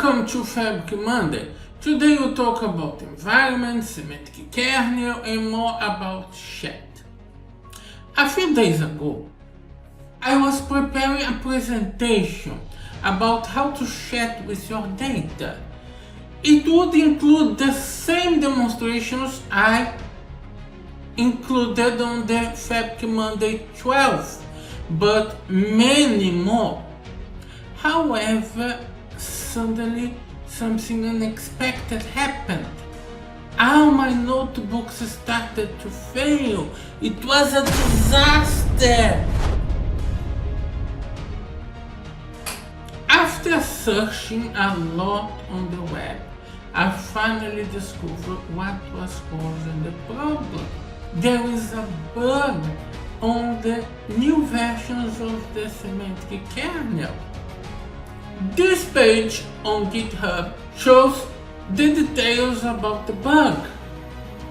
Welcome to Fabric Monday. Today we'll talk about environment, semantic kernel, and more about chat. A few days ago, I was preparing a presentation about how to chat with your data. It would include the same demonstrations I included on the Fabric Monday 12, but many more. However, suddenly something unexpected happened. All my notebooks started to fail. It was a disaster. After searching a lot on the web, I finally discovered what was causing the problem. There is a bug on the new versions of the semantic kernel. This page on GitHub shows the details about the bug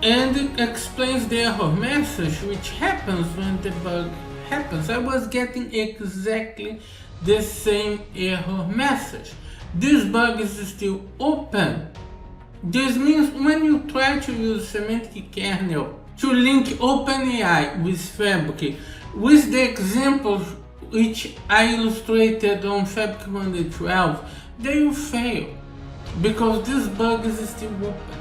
and it explains the error message which happens when the bug happens. I was getting exactly the same error message. This bug is still open. This means when you try to use semantic kernel to link OpenAI with Fabric, with the examples which I illustrated on Fabric Monday 12, they will fail because this bug is still open.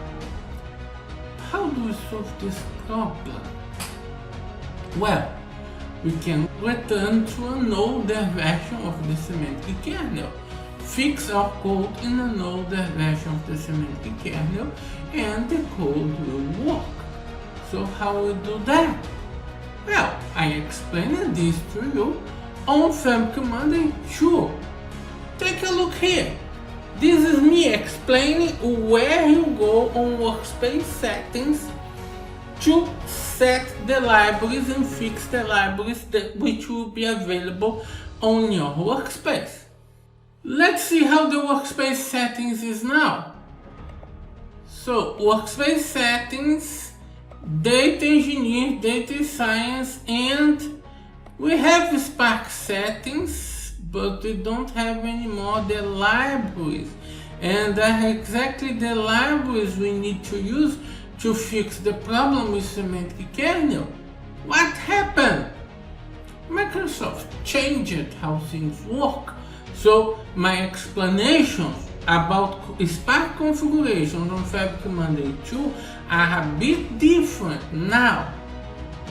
How do we solve this problem? Well, we can return to an older version of the semantic kernel, fix our code in an older version of the semantic kernel, and the code will work. So how we do that? Well, I explained this to you on Fabric Monday 2. Take a look here. This is me explaining where you go on workspace settings to set the libraries and fix the libraries which will be available on your workspace. Let's see how the workspace settings is now. So workspace settings, data engineer, data science, and we have Spark settings, but we don't have anymore the libraries, and are exactly the libraries we need to use to fix the problem with semantic kernel. What happened? Microsoft changed how things work, so my explanations about Spark configurations on Fabric Monday 2 are a bit different now.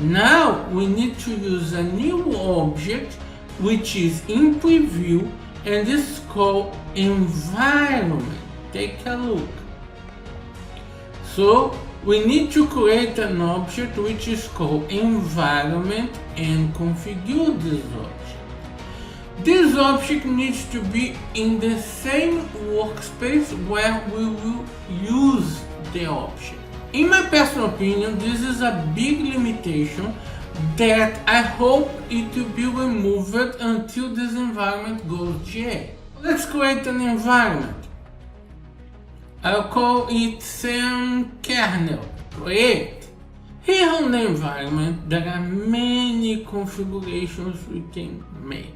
Now we need to use a new object which is in preview and is called environment. Take a look. So we need to create an object which is called environment and configure this object. This object needs to be in the same workspace where we will use the object. In my personal opinion, this is a big limitation that I hope it will be removed until this environment goes GA. Let's create an environment. I'll call it kernel. Create. Here on the environment, there are many configurations we can make.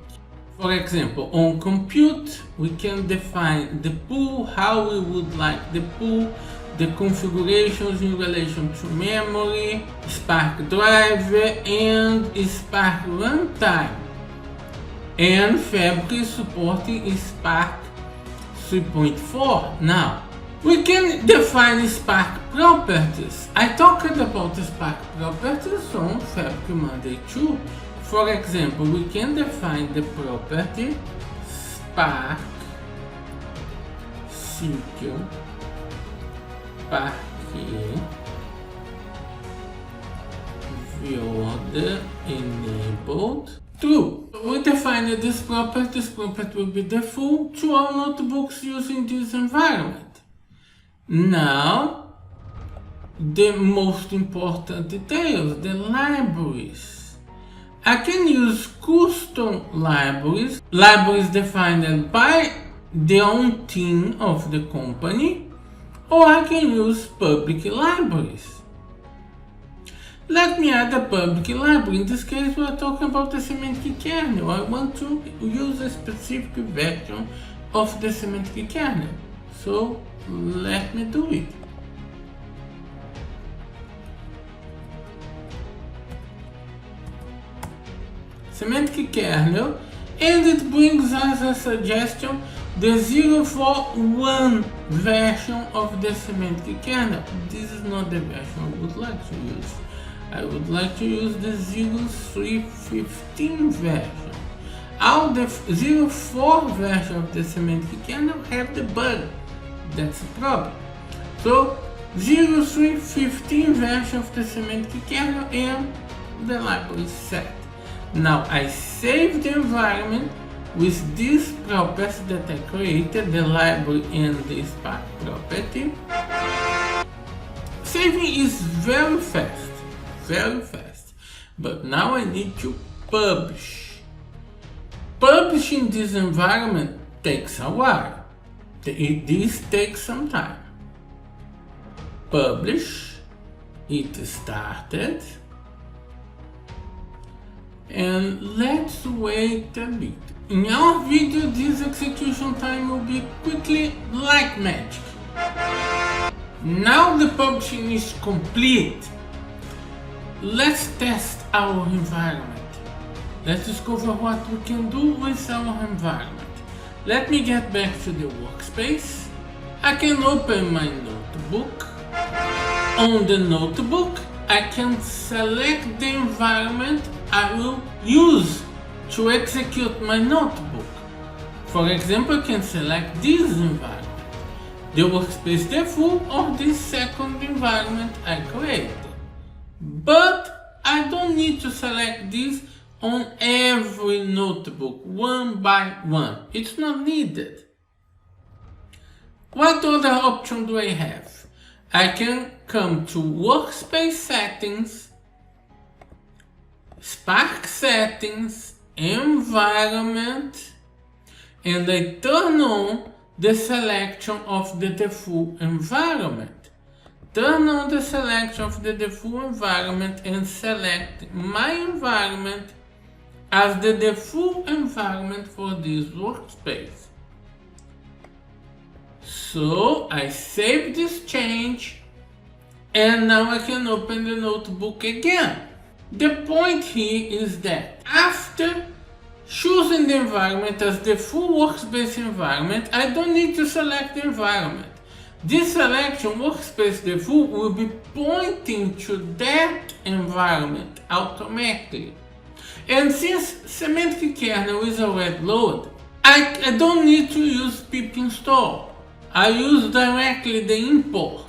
For example, on compute, we can define the pool, how we would like the pool, the configurations in relation to memory, Spark driver, and Spark runtime. And Fabric is supporting Spark 3.4 now. We can define Spark properties. I talked about Spark properties on Fabric Monday 2. For example, we can define the property Spark SQL Parquet Viewer enabled true. We define this property will be default to all notebooks using this environment. Now, the most important details, the libraries. I can use custom libraries defined by the own team of the company, or I can use public libraries. Let me add a public library. In this case, we are talking about the semantic kernel. I want to use a specific version of the semantic kernel. So let me do it. Semantic kernel, and it brings us a suggestion, the 041 version of the semantic kernel. This is not the version I would like to use. I would like to use the 0315 version. All the 04 version of the semantic kernel have the bug. That's the problem. So 0315 version of the semantic kernel, and the library is set. Now I save the environment with these properties that I created, the library and the Spark property. Saving is very fast, but now I need to publish. Publishing this environment takes a while. This takes some time. Publish, it started, and let's wait a bit. In our video, this execution time will be quickly like magic. Now the publishing is complete. Let's test our environment. Let's discover what we can do with our environment. Let me get back to the workspace. I can open my notebook. On the notebook, I can select the environment I will use to execute my notebook. For example, I can select this environment, the workspace default, or this second environment I created. But I don't need to select this on every notebook one by one. It's not needed. What other option do I have? I can come to workspace settings, Spark settings, environment, and I turn on the selection of the default environment. Turn on the selection of the default environment and select my environment as the default environment for this workspace. So I save this change, and now I can open the notebook again. The point here is that after choosing the environment as the full workspace environment, I don't need to select the environment. This selection workspace default will be pointing to that environment automatically. And since semantic kernel is already loaded, I don't need to use pip install. I use directly the import.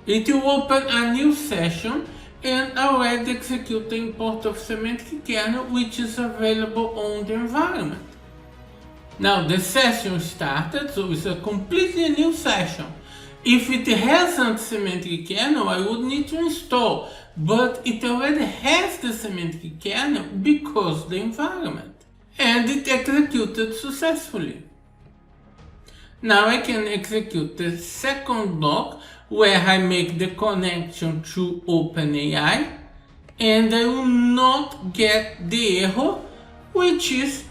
It will open a new session and already execute the import of semantic kernel, which is available on the environment. Now the session started, so it's a completely new session. If it hasn't semantic kernel, I would need to install, but it already has the semantic kernel because the environment, and it executed successfully. Now I can execute the second block where I make the connection to OpenAI, and I will not get the error, which is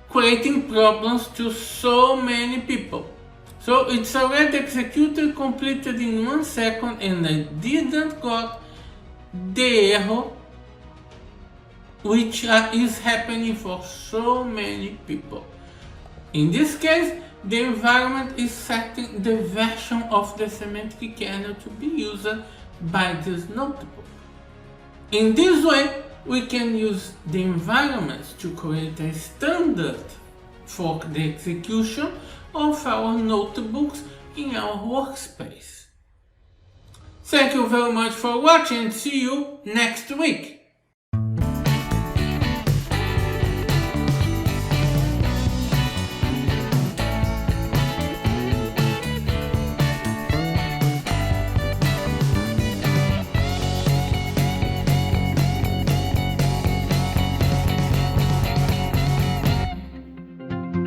creating problems to so many people. So it's already executed, completed in 1 second, and I didn't got the error, which is happening for so many people. In this case, the environment is setting the version of the semantic kernel to be used by this notebook. In this way, we can use the environments to create a standard for the execution of our notebooks in our workspace. Thank you very much for watching, and see you next week.